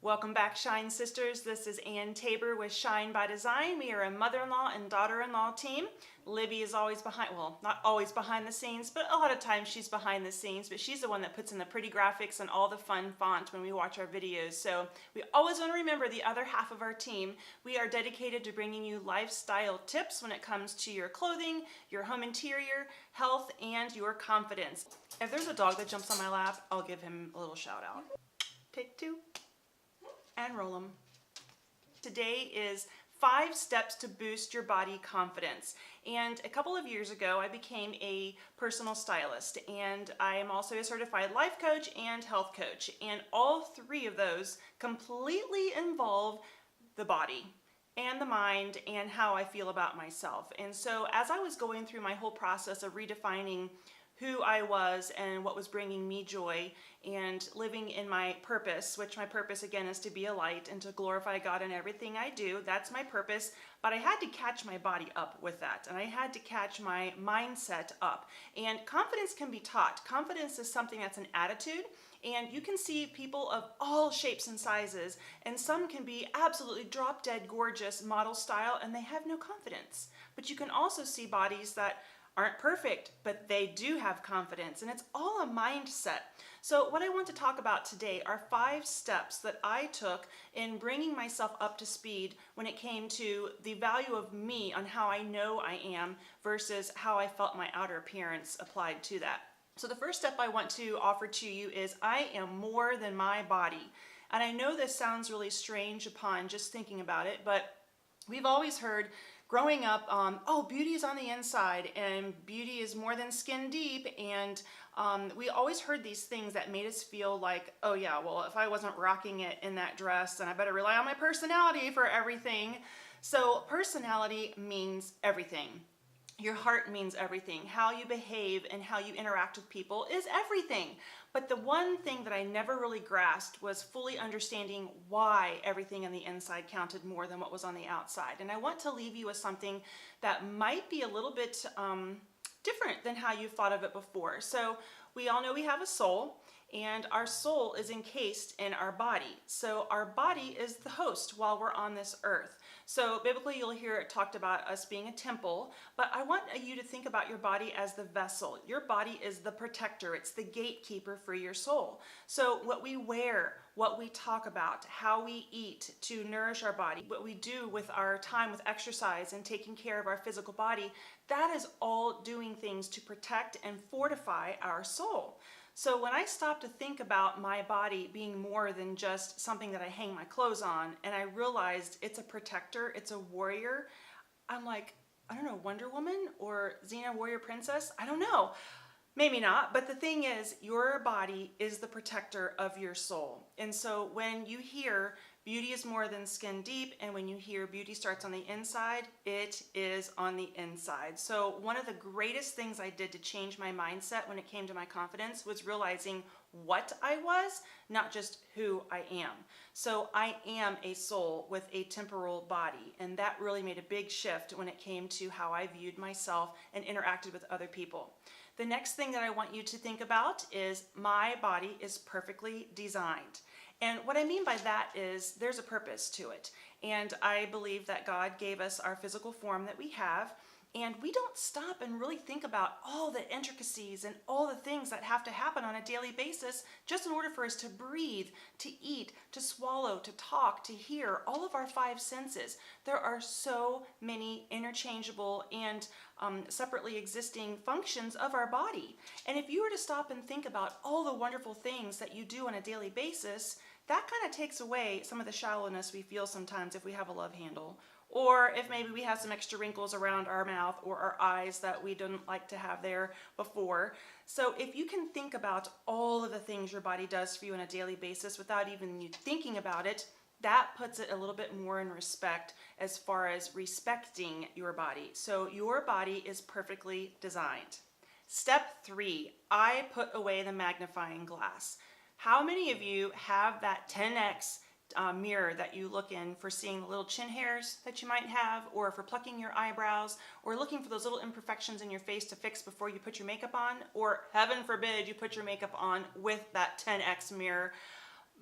Welcome back, Shine Sisters. This is Ann Tabor with Shine.design. We are a mother-in-law and daughter-in-law team. Libby is always behind, well, not always behind the scenes, but a lot of times she's behind the scenes, but she's the one that puts in the pretty graphics and all the fun font when we watch our videos. So we always want to remember the other half of our team. We are dedicated to bringing you lifestyle tips when it comes to your clothing, your home interior, health, and your confidence. If there's a dog that jumps on my lap, I'll give him a little shout out. Take two. And roll them. Today is 5 steps to boost your body confidence. And a couple of years ago, I became a personal stylist, and I am also a certified life coach and health coach. And all 3 of those completely involve the body and the mind and how I feel about myself. And so as I was going through my whole process of redefining who I was and what was bringing me joy and living in my purpose, which my purpose again is to be a light and to glorify God in everything I do. That's my purpose, but I had to catch my body up with that, and I had to catch my mindset up. And confidence can be taught. Confidence is something that's an attitude, and you can see people of all shapes and sizes, and some can be absolutely drop dead gorgeous model style and they have no confidence. But you can also see bodies that aren't perfect, but they do have confidence, and it's all a mindset. So what I want to talk about today are 5 steps that I took in bringing myself up to speed when it came to the value of me on how I know I am versus how I felt my outer appearance applied to that. So the first step I want to offer to you is I am more than my body. And I know this sounds really strange upon just thinking about it, but we've always heard growing up, oh, beauty is on the inside and beauty is more than skin deep. And we always heard these things that made us feel like, oh yeah, well, if I wasn't rocking it in that dress, then I better rely on my personality for everything. So personality means everything. Your heart means everything. How you behave and how you interact with people is everything. But the one thing that I never really grasped was fully understanding why everything on the inside counted more than what was on the outside. And I want to leave you with something that might be a little bit different than how you've thought of it before. So we all know we have a soul, and our soul is encased in our body. So our body is the host while we're on this earth. So biblically, you'll hear it talked about us being a temple, but I want you to think about your body as the vessel. Your body is the protector. It's the gatekeeper for your soul. So what we wear, what we talk about, how we eat to nourish our body, what we do with our time with exercise and taking care of our physical body, that is all doing things to protect and fortify our soul. So when I stopped to think about my body being more than just something that I hang my clothes on, and I realized it's a protector, it's a warrior, I'm like, I don't know, Wonder Woman or Xena Warrior Princess? I don't know. Maybe not, but the thing is, your body is the protector of your soul. And so when you hear beauty is more than skin deep, and when you hear beauty starts on the inside, it is on the inside. So one of the greatest things I did to change my mindset when it came to my confidence was realizing what I was, not just who I am. So I am a soul with a temporal body, and that really made a big shift when it came to how I viewed myself and interacted with other people. The next thing that I want you to think about is my body is perfectly designed. And what I mean by that is there's a purpose to it. And I believe that God gave us our physical form that we have, and we don't stop and really think about all the intricacies and all the things that have to happen on a daily basis just in order for us to breathe, to eat, to swallow, to talk, to hear, all of our 5 senses. There are so many interchangeable and separately existing functions of our body. And if you were to stop and think about all the wonderful things that you do on a daily basis, that kind of takes away some of the shallowness we feel sometimes if we have a love handle, or if maybe we have some extra wrinkles around our mouth or our eyes that we didn't like to have there before. So if you can think about all of the things your body does for you on a daily basis without even you thinking about it, that puts it a little bit more in respect as far as respecting your body. So your body is perfectly designed. Step 3, I put away the magnifying glass. How many of you have that 10x mirror that you look in for seeing the little chin hairs that you might have, or for plucking your eyebrows, or looking for those little imperfections in your face to fix before you put your makeup on, or heaven forbid you put your makeup on with that 10x mirror?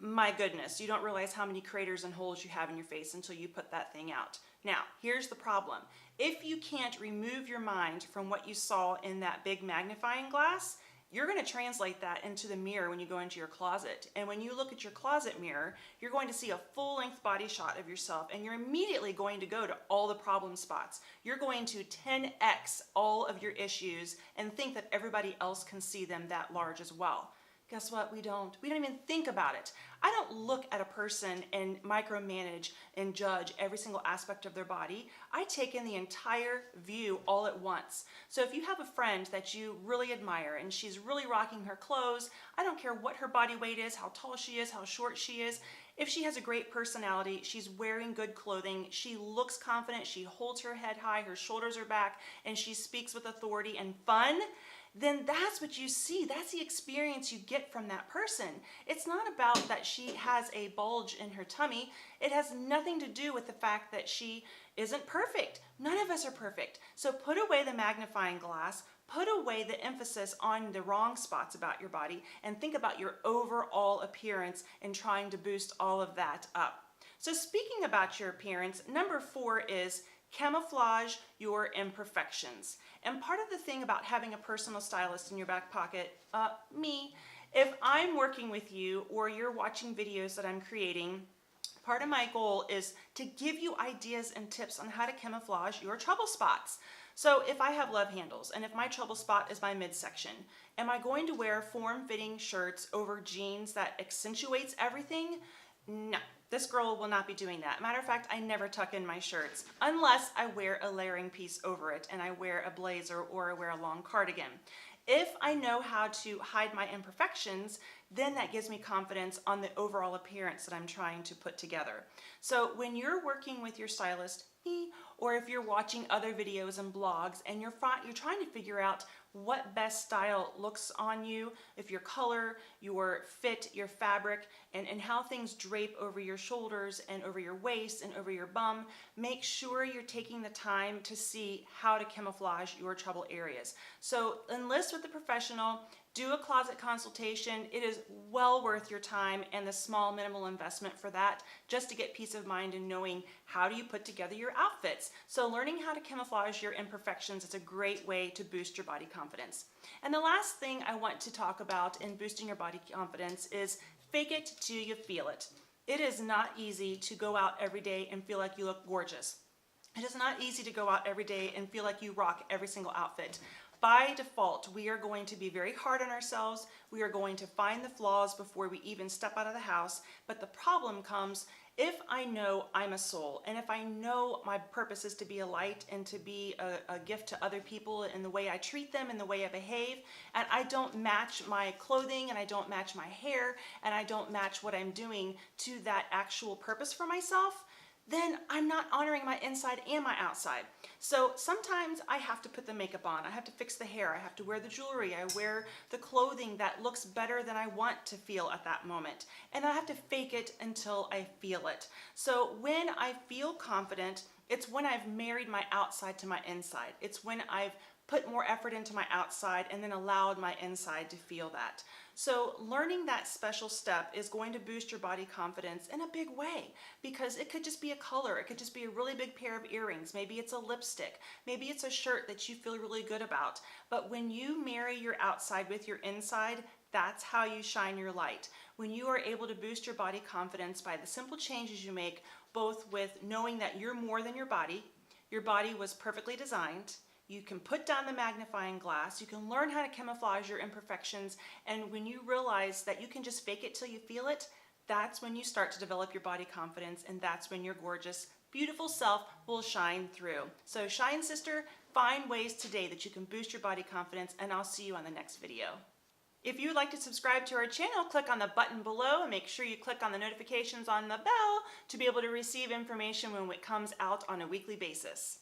my goodness, you don't realize how many craters and holes you have in your face until you put that thing out. Now, here's the problem. If you can't remove your mind from what you saw in that big magnifying glass, you're going to translate that into the mirror when you go into your closet. And when you look at your closet mirror, you're going to see a full-length body shot of yourself, and you're immediately going to go to all the problem spots. You're going to 10x all of your issues and think that everybody else can see them that large as well. Guess what? We don't even think about it. I don't look at a person and micromanage and judge every single aspect of their body. I take in the entire view all at once. So if you have a friend that you really admire and she's really rocking her clothes, I don't care what her body weight is, how tall she is, how short she is. If she has a great personality, she's wearing good clothing, she looks confident, she holds her head high, her shoulders are back, and she speaks with authority and fun, then that's what you see. That's the experience you get from that person. It's not about that she has a bulge in her tummy. It has nothing to do with the fact that she isn't perfect. None of us are perfect. So put away the magnifying glass, put away the emphasis on the wrong spots about your body, and think about your overall appearance and trying to boost all of that up. So speaking about your appearance, number 4 is camouflage your imperfections. And part of the thing about having a personal stylist in your back pocket, me, if I'm working with you or you're watching videos that I'm creating, part of my goal is to give you ideas and tips on how to camouflage your trouble spots. So if I have love handles and if my trouble spot is my midsection, am I going to wear form-fitting shirts over jeans that accentuates everything? No. This girl will not be doing that. Matter of fact, I never tuck in my shirts unless I wear a layering piece over it and I wear a blazer or I wear a long cardigan. If I know how to hide my imperfections, then that gives me confidence on the overall appearance that I'm trying to put together. So when you're working with your stylist, me, or if you're watching other videos and blogs and you're trying to figure out what best style looks on you, if your color, your fit, your fabric, and how things drape over your shoulders and over your waist and over your bum, make sure you're taking the time to see how to camouflage your trouble areas. So enlist with a professional, do a closet consultation. It is well worth your time and the small minimal investment for that, just to get peace of mind and knowing how do you put together your outfits. So learning how to camouflage your imperfections is a great way to boost your body confidence. And the last thing I want to talk about in boosting your body confidence is fake it till you feel it. It is not easy to go out every day and feel like you look gorgeous. It is not easy to go out every day and feel like you rock every single outfit. By default, we are going to be very hard on ourselves. We are going to find the flaws before we even step out of the house. But the problem comes if I know I'm a soul, and if I know my purpose is to be a light and to be a gift to other people in the way I treat them, in the way I behave, and I don't match my clothing, and I don't match my hair, and I don't match what I'm doing to that actual purpose for myself, then I'm not honoring my inside and my outside. So sometimes I have to put the makeup on, I have to fix the hair, I have to wear the jewelry, I wear the clothing that looks better than I want to feel at that moment. And I have to fake it until I feel it. So when I feel confident, it's when I've married my outside to my inside. It's when I've put more effort into my outside and then allowed my inside to feel that. So learning that special step is going to boost your body confidence in a big way, because it could just be a color, it could just be a really big pair of earrings, maybe it's a lipstick, maybe it's a shirt that you feel really good about. But when you marry your outside with your inside, that's how you shine your light. When you are able to boost your body confidence by the simple changes you make, both with knowing that you're more than your body was perfectly designed, you can put down the magnifying glass, you can learn how to camouflage your imperfections, and when you realize that you can just fake it till you feel it, that's when you start to develop your body confidence, and that's when your gorgeous, beautiful self will shine through. So shine, sister, find ways today that you can boost your body confidence, and I'll see you on the next video. If you would like to subscribe to our channel, click on the button below and make sure you click on the notifications on the bell to be able to receive information when it comes out on a weekly basis.